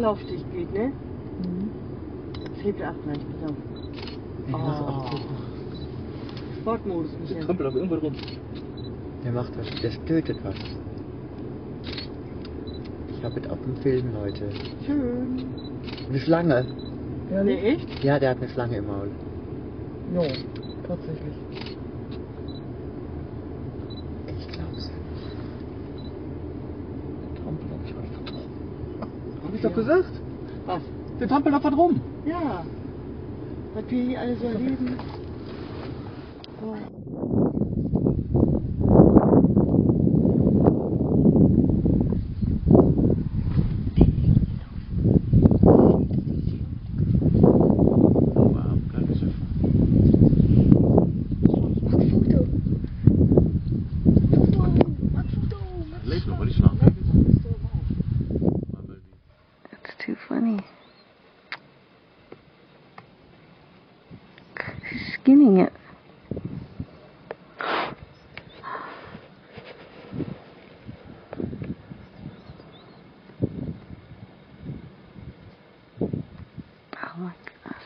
laufdicht geht, ne? Das hebt 8 gleich, pass auf. Ich muss auch gucken. Sportmodus, Der Michael. trampelt auf irgendwo rum. Der macht was, der tötet was. Ich habe es auf dem Film, Leute. Schön. Eine Schlange. Ne, echt? Ja, der hat eine Schlange im Maul. Jo, tatsächlich. Ich glaub's ja nicht. Trampelt auf was rum. Hab ich doch gesagt? Was? Der trampelt auf was rum. Ja. Was wir hier alle so erleben. Oh. Leef nog, maar die slang. That's too funny. Skinning it. Oh my goodness.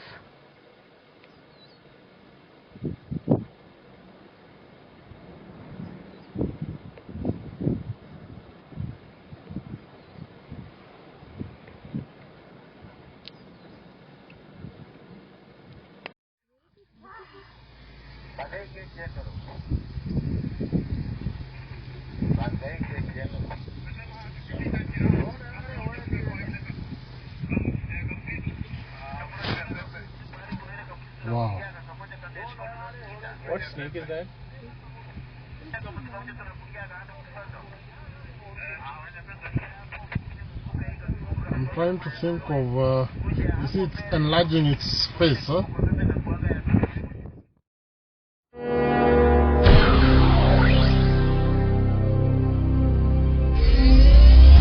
Wow. What snake is that? I'm trying to think of, you see it's enlarging its face, huh?